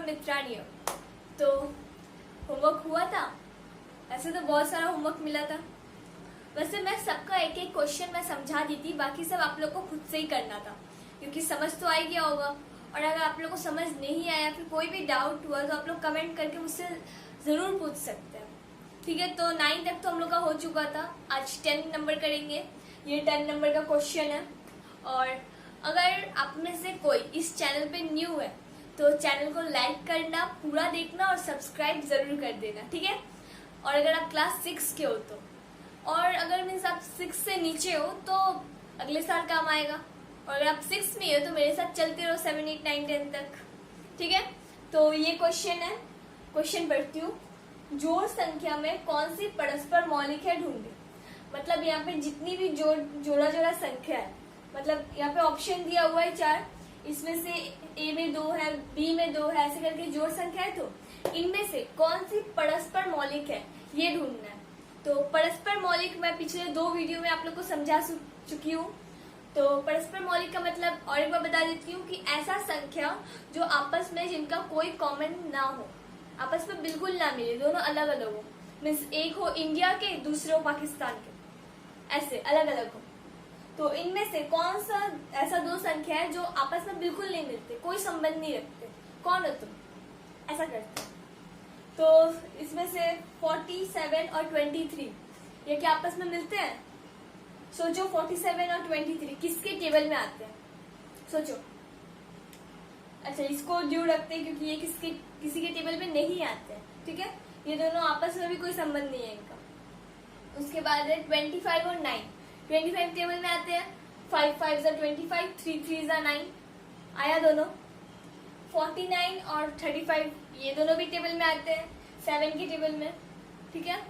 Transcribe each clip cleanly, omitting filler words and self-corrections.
मित्राणी हो। तो होमवर्क हुआ था, ऐसे तो बहुत सारा होमवर्क मिला था। वैसे मैं सबका एक एक क्वेश्चन मैं समझा दी थी, बाकी सब आप लोग को खुद से ही करना था, क्योंकि समझ तो आ ही गया होगा। और अगर आप लोग को समझ नहीं आया फिर कोई भी डाउट हुआ तो आप लोग कमेंट करके मुझसे जरूर पूछ सकते हैं। ठीक है, तो 9 तक तो हम लोग का हो चुका था। आज 10 नंबर करेंगे। ये 10 नंबर का क्वेश्चन है। और अगर आप में से कोई इस चैनल पे न्यू है तो चैनल को लाइक करना, पूरा देखना और सब्सक्राइब जरूर कर देना। ठीक है, और अगर आप क्लास 6 के हो तो, और अगर मीन्स आप 6 से नीचे हो तो अगले साल काम आएगा। और अगर आप 6 में हो तो मेरे साथ चलते रहो 7, 8, 9, 10 तक। ठीक है, तो ये क्वेश्चन है। क्वेश्चन पढ़ती हूँ। जोड़ संख्या में कौन सी परस्पर मौलिक है ढूंढे। मतलब यहाँ पे जितनी भी जोड़ा जोड़ा संख्या है, मतलब यहाँ पे ऑप्शन दिया हुआ है 4, इसमें से ए में 2 है, बी में 2 है, ऐसे करके जोड़ संख्या है। तो इनमें से कौन सी परस्पर मौलिक है ये ढूंढना है। तो परस्पर मौलिक मैं पिछले 2 वीडियो में आप लोग को समझा चुकी हूँ। तो परस्पर मौलिक का मतलब और एक बार बता देती हूँ कि ऐसा संख्या जो आपस में जिनका कोई कॉमन ना हो, आपस में बिल्कुल ना मिले, दोनों अलग अलग हो। मीन्स एक हो इंडिया के, दूसरे हो पाकिस्तान के, ऐसे अलग अलग हो। तो इनमें से कौन सा ऐसा 2 संख्या है जो आपस में बिल्कुल नहीं मिलते, कोई संबंध नहीं रखते। कौन हो तुम ऐसा करते? तो इसमें से 47 और 23 ये क्या आपस में मिलते हैं? सोचो, 47 और 23 किसके टेबल में आते हैं? सोचो। अच्छा, इसको ड्यू रखते हैं क्योंकि ये किसी के टेबल में नहीं आते हैं। ठीक है, ये दोनों आपस में भी कोई संबंध नहीं है इनका। उसके बाद है 25 और 9। 25 टेबल में आते हैं। 5 5 25, 3 3 9 आया दोनों। 49 और 35 ये दोनों भी टेबल में आते हैं, 7 के टेबल में। ठीक है,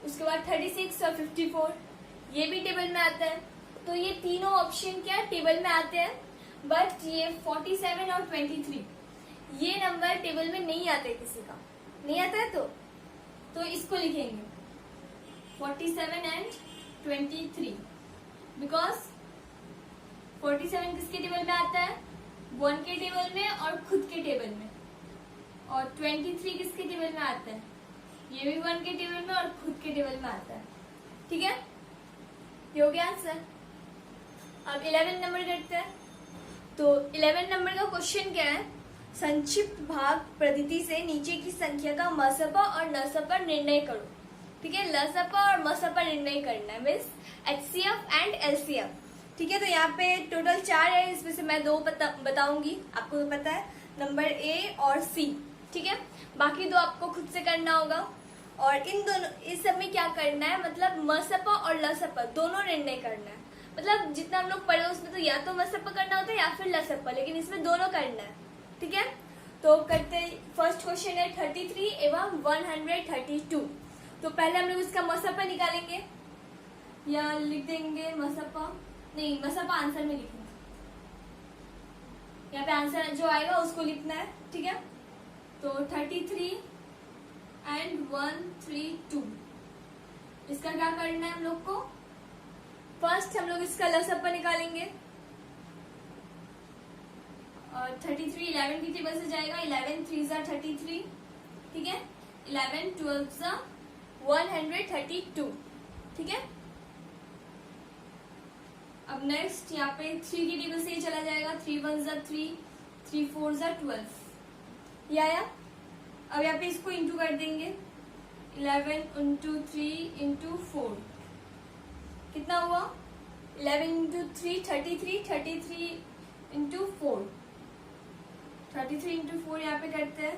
उसके बाद 36 और 54 ये भी टेबल में आता है। तो ये तीनों ऑप्शन क्या टेबल में आते हैं, बट ये 47 और 23 ये नंबर टेबल में नहीं आते। किसी का नहीं आता है तो इसको लिखेंगे 47 एंड 23, बिकॉज 47 किसके टेबल में आता है? 1 के टेबल में और खुद के टेबल में। और 23 किसके टेबल में आता है? ये भी 1 के टेबल में और खुद के टेबल में आता है। ठीक है, ये हो गया आंसर। अब 11 नंबर करते हैं। तो 11 नंबर का क्वेश्चन क्या है? संक्षिप्त भाग पद्धति से नीचे की संख्या का मसपा और नसपा निर्णय करो। ठीक है, लसपा और मसपा निर्णय करना है, मीन्स एचसीएफ एंड एलसीएफ। ठीक है, तो यहाँ पे टोटल 4 है, इसमें से मैं 2 बताऊंगी, आपको तो पता है, नंबर ए और सी। ठीक है, बाकी 2 आपको खुद से करना होगा। और इन दोनों, इस सब में क्या करना है, मतलब मसपा और लसपा दोनों निर्णय करना है। मतलब जितना हम लोग पढ़े उसमें तो या तो मसपा करना होता है या फिर लसपा, लेकिन इसमें दोनों करना है। ठीक है, तो करते फर्स्ट क्वेश्चन है 33 एवं 132। तो पहले हम लोग इसका मसपा निकालेंगे, या लिख देंगे मसपा, नहीं मसपा आंसर में लिखेंगे। यहाँ पे आंसर जो आएगा उसको लिखना है। ठीक है, तो 33 एंड 132 इसका क्या करना है हम लोग को? फर्स्ट हम लोग इसका लसपा निकालेंगे। और 33 11 की टेबल से जाएगा, 11 3 33। ठीक है, 11 12 132। ठीक है, अब नेक्स्ट यहाँ पे 3 की टेबल से ही चला जाएगा, 3 1 3 3 4 12 ये आया। अब यहाँ पे इसको इंटू कर देंगे, 11 इंटू 3 इंटू 4 कितना हुआ? 11 इंटू 3 33, 33 इंटू 4 33 इंटू 4 यहाँ पे करते हैं,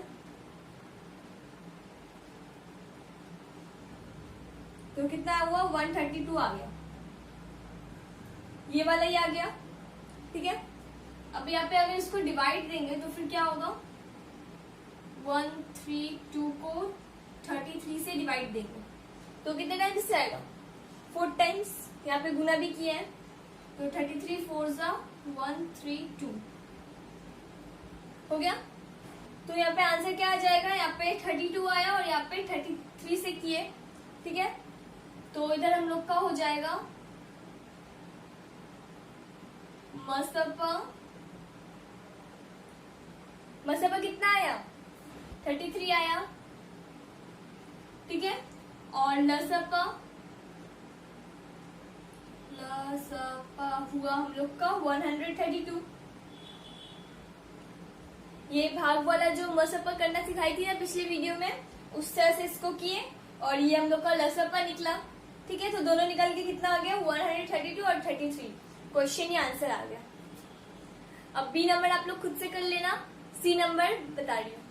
तो कितना हुआ? 132 आ गया, ये वाला ही आ गया। ठीक है, अब यहाँ पे अगर इसको डिवाइड देंगे तो फिर क्या होगा? 132 को 33 से डिवाइड देंगे तो कितने टाइम्स से आएगा? 4 टाइम्स। यहाँ पे गुना भी किया है, तो 33 4 132 हो गया। तो यहाँ पे आंसर क्या आ जाएगा? यहाँ पे 32 आया और यहाँ पे 33 से किए। ठीक है, तो इधर हम लोग का हो जाएगा मसपा कितना आया? 33 आया, ठीक है। और लसपा हुआ हम लोग का 132। ये भाग वाला जो मसपा करना सिखाई थी ना पिछले वीडियो में, उस तरह से इसको किए और ये हम लोग का लसपा निकला, ठीक है। तो दोनों निकल के कितना आ गया, 132 और 33। क्वेश्चन ही आंसर आ गया। अब बी नंबर आप लोग खुद से कर लेना, सी नंबर बता रही हूँ।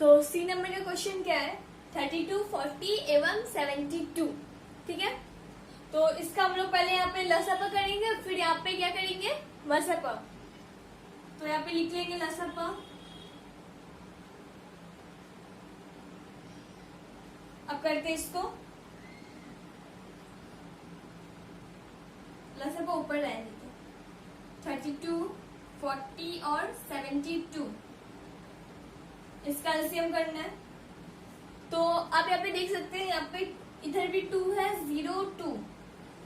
तो सी नंबर का क्वेश्चन क्या है, 32, 40 एवं 72, ठीक है। तो इसका हम लोग पहले यहाँ पे लसपा करेंगे, फिर यहाँ पे क्या करेंगे, मसपा। तो यहाँ पे लिख लेंगे लसपा। अब करते इसको, लसपा ऊपर रहने देते, 32, 40 और 72, इसका एलसीएम करना है। तो आप यहाँ पे देख सकते हैं, यहाँ पे इधर भी 2 है, 0, 2,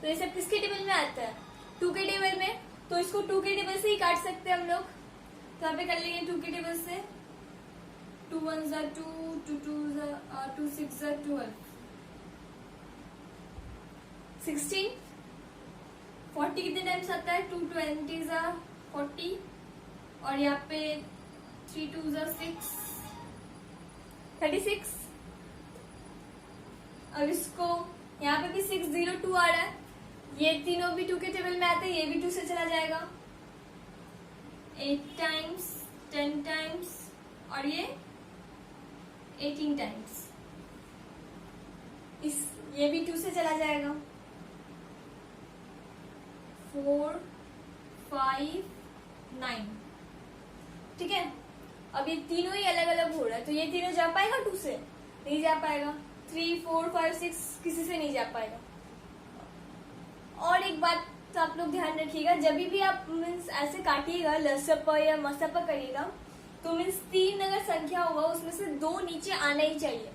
तो ये सब किसके टेबल में आता है, 2 के टेबल में। तो इसको 2 के टेबल से ही काट सकते हैं हम लोग। तो यहाँ पे कर लेंगे 2 के टेबल से, 2 1 जा 2, 2 2 जा 2 6 जा 12, 16, 40 कितने टाइम्स आता है, 2 20 जा 40, और यहाँ पे 3 2 जा 6, 36। अब इसको यहाँ पे भी 6 0 2 आ रहा है, ये तीनों भी 2 के टेबल में आते हैं, ये भी 2 से चला जाएगा, 8 टाइम्स, 10 टाइम्स, और ये 18 टाइम्स, ये भी 2 से चला जाएगा, 4 5 9, ठीक है। अब ये तीनों ही अलग अलग हो रहा है, तो ये तीनों जा पाएगा 2 से, नहीं जा पाएगा। 3 4 5 6 किसी से नहीं जा पाएगा। और एक बात तो आप लोग ध्यान रखिएगा, जब भी आप मीन्स ऐसे काटिएगा, लसपा या मसपा करिएगा, तो मीन्स 3 अगर संख्या होगा उसमें से 2 नीचे आना ही चाहिए।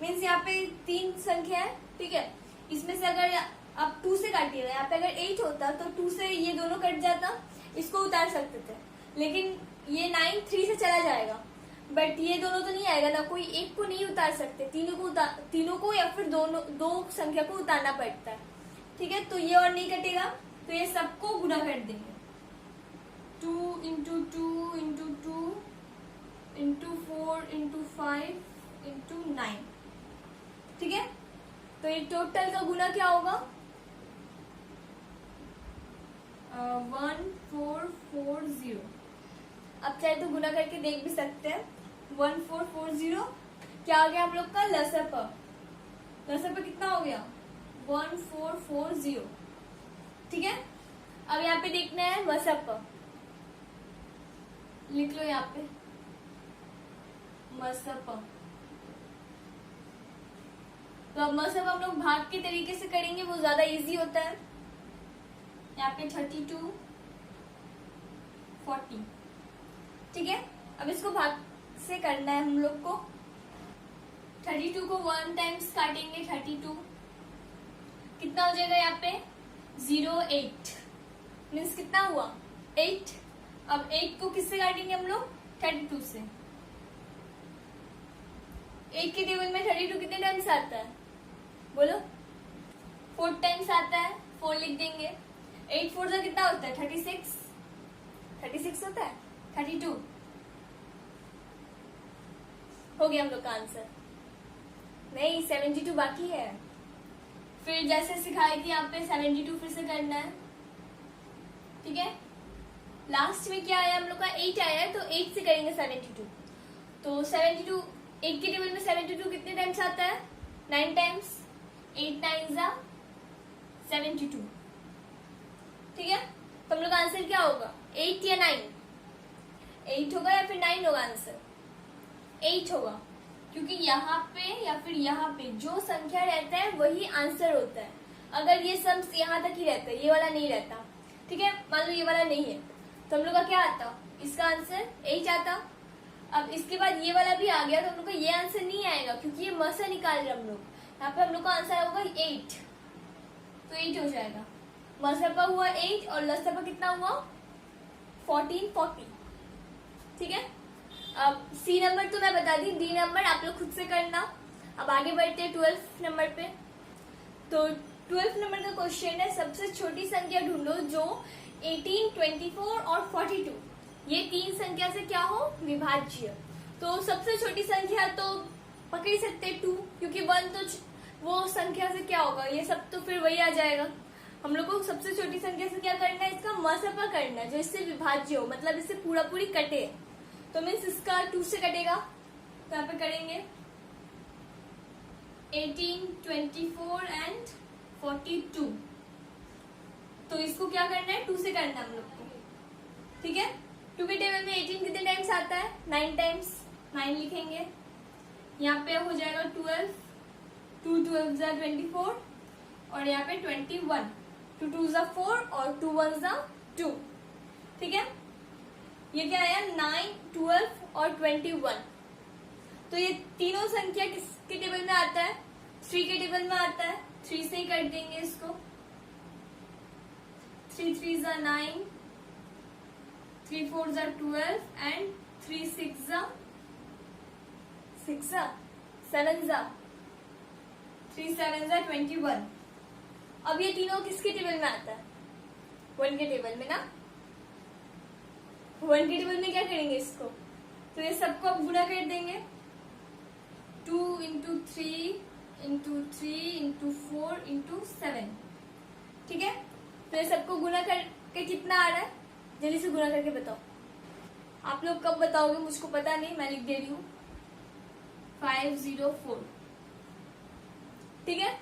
मीन्स यहाँ पे 3 संख्या है, ठीक है, इसमें से अगर आप 2 से काटिएगा, यहाँ पे अगर 8 होता तो 2 से ये दोनों कट जाता, इसको उतार सकते थे, लेकिन ये 9 3 से चला जाएगा, बट ये दोनों तो नहीं आएगा ना, कोई एक को नहीं उतार सकते, तीनों को या फिर दोनों 2 संख्या को उतारना पड़ता है, ठीक है। तो ये और नहीं कटेगा, तो ये सबको गुना कर देंगे, 2 × 2 × 2 × 4 × 5 × 9, ठीक है। तो ये टोटल का गुना क्या होगा, 1440। अब चाहे तो गुना करके देख भी सकते हैं, 1440 क्या आ गया हम लोग का, लसपा। लसपा कितना हो गया, 1440, ठीक है। अब यहाँ पे देखना है मसपा, लिख लो यहाँ पे मसपा। तो अब मसपा हम लोग भाग के तरीके से करेंगे, वो ज्यादा इजी होता है। यहाँ पे 32 40, ठीक है। अब इसको भाग से करना है हम लोग को, 32 को 1 टाइम्स काटेंगे, 32 कितना हो जाएगा, यहाँ पे 0 8, मीन्स कितना हुआ 8। अब 8 को किससे काटेंगे हम लोग, 32 से। 8 के टेबल में 32 कितने टाइम्स आता है, बोलो, 4 टाइम्स आता है, 4 लिख देंगे। 8 4 से कितना होता है, 36, 36 होता है, 32 हो गया हम लोग का आंसर। नहीं, 72 बाकी है। फिर जैसे सिखाई थी यहाँ पे 72 फिर से करना है, ठीक है। लास्ट में क्या आया हम लोग का, 8 आया है, तो 8 से करेंगे 72। तो 72 8 के टेबल में 72 कितने टाइम्स आता है, 9 टाइम्स, 8 9 जा 72, ठीक है। तो हम लोग का आंसर क्या होगा, 8 या 9, 8 होगा या फिर 9 होगा, आंसर 8 होगा, क्योंकि यहाँ पे या फिर यहाँ पे जो संख्या रहता है वही आंसर होता है। अगर ये सम यहाँ तक ही रहता है, ये वाला नहीं रहता, ठीक है। मान लो ये वाला नहीं है, तो हम लोग का क्या आता, इसका आंसर 8 आता। अब इसके बाद ये वाला भी आ गया, तो हम लोग का ये आंसर नहीं आएगा, क्योंकि ये मसा निकाल रहे हम लोग। यहाँ पे हम लोग का आंसर होगा 8, तो 8 हो जाएगा। मसपा हुआ 8 और लसपा कितना हुआ 14 40, ठीक है। अब सी नंबर तो मैं बता दी, डी नंबर आप लोग खुद से करना। अब आगे बढ़ते हैं 12 नंबर पे। तो 12 नंबर का क्वेश्चन है, सबसे छोटी संख्या ढूंढो जो 18, 24 और 42 ये तीन संख्या से क्या हो, विभाज्य। तो सबसे छोटी संख्या तो पकड़ ही सकते 2, क्योंकि 1 तो वो संख्या से क्या होगा, ये सब तो फिर वही आ जाएगा। हम लोग को सबसे छोटी संख्या से क्या करना है, इसका मसपा करना है जो इससे विभाज्य हो, मतलब इससे पूरा पूरी कटे। तो मीन्स इसका 2 से कटेगा, तो यहाँ पे करेंगे 18, 24 एंड 42। तो इसको क्या करना है, 2 से करना है हम लोग को, ठीक है। 2 के टेबल में 18 कितने टाइम्स आता है, 9 टाइम्स, 9 लिखेंगे। यहाँ पे हो जाएगा 12, 2 12 जा 24 और यहाँ पे 21, 2 2 जा 4 और 2 1 जा 2, ठीक है। ये क्या आया, 9, 12 और 21। तो ये तीनों संख्या किसके टेबल में आता है, 3 के टेबल में आता है। 3 से ही कर देंगे इसको, 3 3 जा 9, 3 4 जा 12 एंड 3 6 जा 7 जा 3 7 जा 21। अब ये तीनों किसके टेबल में आता है, 1 के टेबल में ना। 1 के टेबल में क्या करेंगे इसको, तो ये सबको अब गुणा कर देंगे, 2 इंटू 3 इंटू 3 इंटू 4 इंटू 7, ठीक है। तो ये सबको गुणा करके कितना आ रहा है, जल्दी से गुणा करके बताओ। आप लोग कब बताओगे मुझको पता नहीं, मैं लिख दे रही हूँ 504, ठीक है।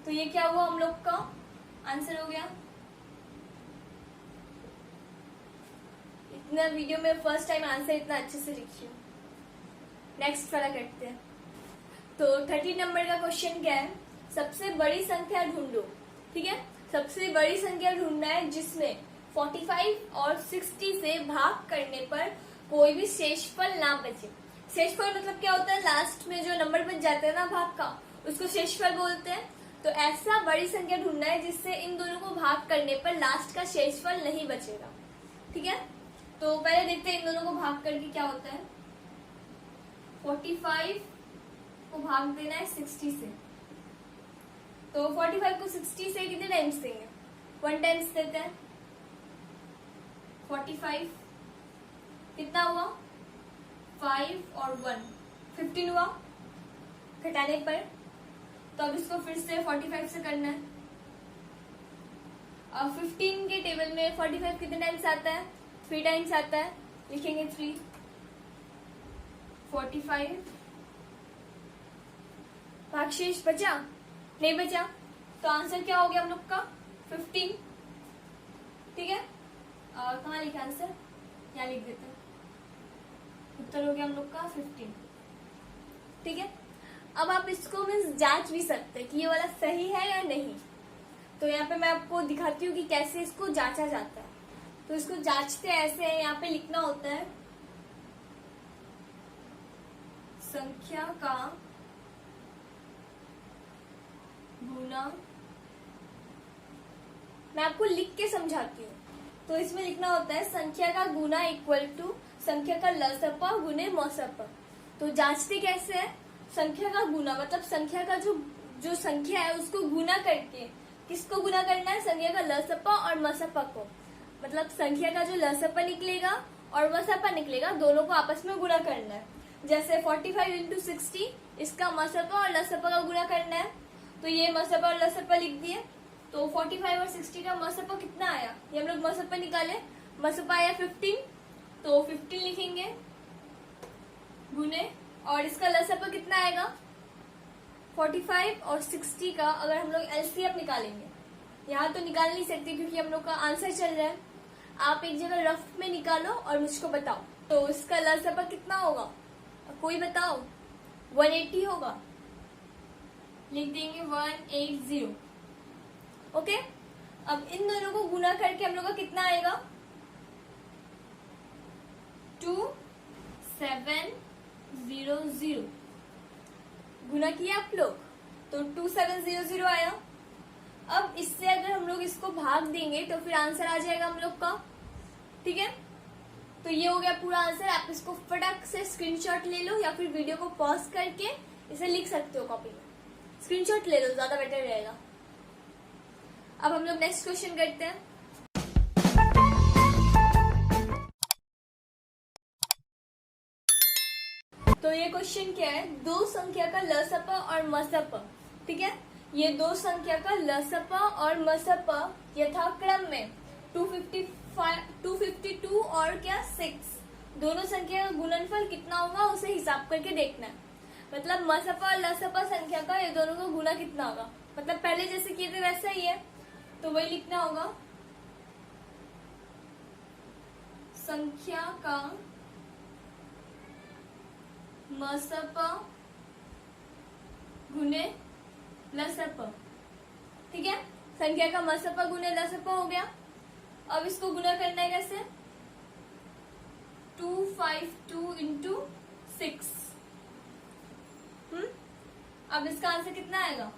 तो ये क्या हुआ, हम लोग का आंसर हो गया। इतना वीडियो में फर्स्ट टाइम आंसर इतना अच्छे से लिखी हूँ। नेक्स्ट वाला करते हैं। तो 30 नंबर का क्वेश्चन क्या है, सबसे बड़ी संख्या ढूंढो, ठीक है। सबसे बड़ी संख्या ढूंढना है जिसमें 45 और 60 से भाग करने पर कोई भी शेषफल ना बचे। शेषफल मतलब क्या होता है, लास्ट में जो नंबर बच जाता है ना भाग का, उसको शेषफल बोलते हैं। तो ऐसा बड़ी संख्या ढूंढना है जिससे इन दोनों को भाग करने पर लास्ट का शेषफल नहीं बचेगा, ठीक है। तो पहले देखते हैं इन दोनों को भाग करके क्या होता है। 45 को भाग देना है 60 से, तो 45 को 60 से कितने टाइम्स देंगे, 1 टाइम्स देते हैं। 45 कितना हुआ, 5 और 1 15 हुआ घटाने पर। तो अब इसको फिर से 45 से करना है। अब 15 के टेबल में 45 कितने टाइम्स आता है, 3 टाइम्स आता है, लिखेंगे 3, 45 भागशेष बचा, नहीं बचा, तो आंसर क्या हो गया हम लोग का 15, ठीक है। कहाँ लिखा आंसर, यहाँ लिख देते हैं, उत्तर हो गया हम लोग का 15, ठीक है। अब आप इसको मीन्स जांच भी सकते हैं कि ये वाला सही है या नहीं। तो यहाँ पे मैं आपको दिखाती हूँ कि कैसे इसको जांचा जाता है। तो इसको जांचते ऐसे है, यहाँ पे लिखना होता है संख्या का गुना। मैं आपको लिख के समझाती हूँ। तो इसमें लिखना होता है संख्या का गुना इक्वल टू संख्या का लसपा गुने मसपा। तो जांचते कैसे है, संख्या का गुना मतलब संख्या का जो संख्या है उसको गुना करके, किसको गुना करना है, संख्या का लसपा और मसपा को। मतलब संख्या का जो लसपा निकलेगा और मसपा निकलेगा दोनों को आपस में गुना करना है। जैसे 45 इंटू 60 इसका मसपा और लसपा का गुना करना है। तो ये मसपा और लसपा लिख दिए। तो 45 और 60 का मसपा कितना आया, ये हम लोग मसपा निकाले, मसपा आया 15, तो 15 लिखेंगे गुने, और इसका लसपा कितना आएगा 45 और 60 का अगर हम लोग एलसीएम निकालेंगे, यहाँ तो निकाल नहीं सकते क्योंकि हम लोग का आंसर चल रहा है। आप एक जगह रफ में निकालो और मुझको बताओ। तो इसका लसपा कितना होगा, कोई बताओ, 180 होगा, लिख देंगे 180, ओके। अब इन दोनों को गुना करके हम लोग का कितना आएगा 2700। गुना किया आप लोग तो 2700 आया। अब इससे अगर हम लोग इसको भाग देंगे तो फिर आंसर आ जाएगा हम लोग का, ठीक है। तो ये हो गया पूरा आंसर। आप इसको फटाक से स्क्रीनशॉट ले लो या फिर वीडियो को पॉज करके इसे लिख सकते हो कॉपी में। स्क्रीनशॉट ले लो, ज्यादा बेटर रहेगा। अब हम लोग नेक्स्ट क्वेश्चन करते हैं। तो ये क्वेश्चन क्या है, दो संख्या का लसप और मसप, ठीक है। ये दो संख्या का लसप और मसप यथाक्रम में 252 और क्या 6, दोनों संख्या का गुणनफल कितना होगा उसे हिसाब करके देखना है। मतलब मसप और लसप संख्या का ये दोनों का गुना कितना होगा, मतलब पहले जैसे किए थे वैसा ही है, तो वही लिखना होगा। संख्या का मसप गुने लसप, ठीक है। संख्या का मसप गुने लसप हो गया। अब इसको गुना करना है कैसे, 252 इंटू 6। अब इसका आंसर कितना आएगा,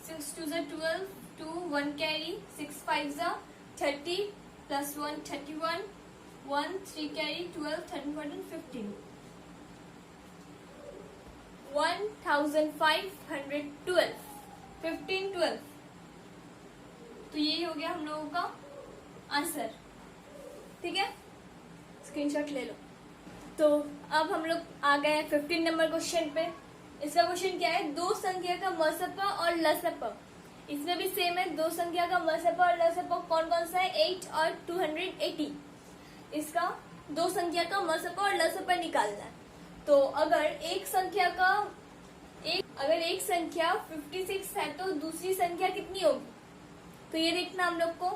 6 2 12, 2 1 कैरी, 6 5 30 प्लस 1 31, 1 3 कैरी, 12 13 14 15, 1512, 1512। तो ये हो गया हम लोगों का आंसर, ठीक है। स्क्रीनशॉट ले लो। तो अब हम लोग आ गए 15 नंबर क्वेश्चन पे। इसका क्वेश्चन क्या है, दो संख्या का मसप और लसप, इसमें भी सेम है। दो संख्या का मसप और लसप कौन कौन सा है, 8 और 280। इसका दो संख्या का मसप और लसप निकालना है। तो अगर एक संख्या 56 है तो दूसरी संख्या कितनी होगी, तो ये देखना हम लोग को।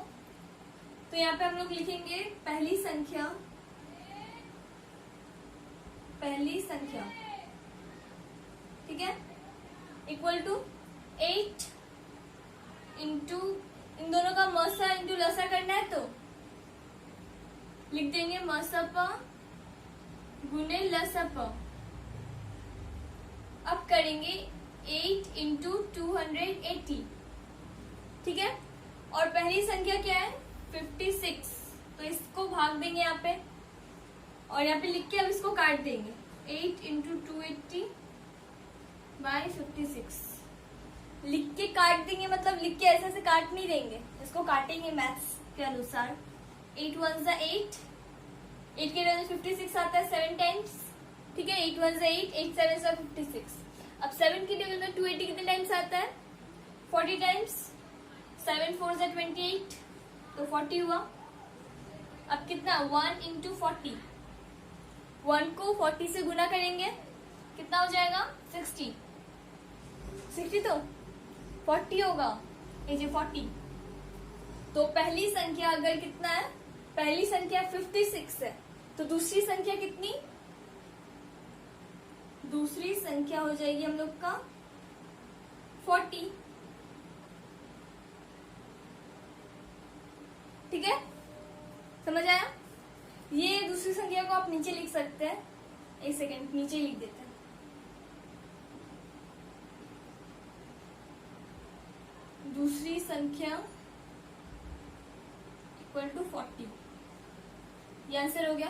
तो यहाँ पे हम लोग लिखेंगे पहली संख्या, ठीक है, इक्वल टू 8 इंटू, इन दोनों का मसा इंटू लसा करना है तो लिख देंगे मसप गुने लसप। अब करेंगे 8 इंटू 280, ठीक है। और पहली संख्या क्या है, 56, तो इसको भाग देंगे यहाँ पे और यहाँ पे लिख के अब इसको काट देंगे। 8 इंटू 280 बाय 56 लिख के काट देंगे, मतलब लिख के ऐसे ऐसे काट नहीं देंगे, इसको काटेंगे मैथ्स के अनुसार। 8 1 8, 8 के जगह 56 आता है 7 टाइम्स, ठीक है। 8 1 8, 8 7 56। अब 7 की टेबल में 280 कितने टाइम्स आता है, 40 टाइम्स। 7 4 28, तो 40 हुआ। अब कितना, 1 इंटू 40, 1 को 40 से गुना करेंगे, कितना हो जाएगा 60। 60 तो 40 होगा, ये 40। तो पहली संख्या अगर कितना है, पहली संख्या 56 है, तो दूसरी संख्या कितनी, दूसरी संख्या हो जाएगी हम लोग का 40, ठीक है। समझ आया। ये दूसरी संख्या को आप नीचे लिख सकते हैं, एक सेकेंड नीचे लिख देते हैं। दूसरी संख्या इक्वल टू 40, ये आंसर हो गया,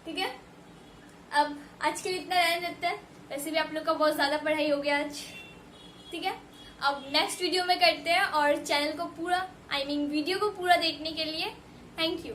ठीक है। अब आज के लिए इतना रहने देते हैं, वैसे भी आप लोग का बहुत ज्यादा पढ़ाई हो गया आज, ठीक है। अब नेक्स्ट वीडियो में करते हैं, और चैनल को पूरा वीडियो को पूरा देखने के लिए थैंक यू।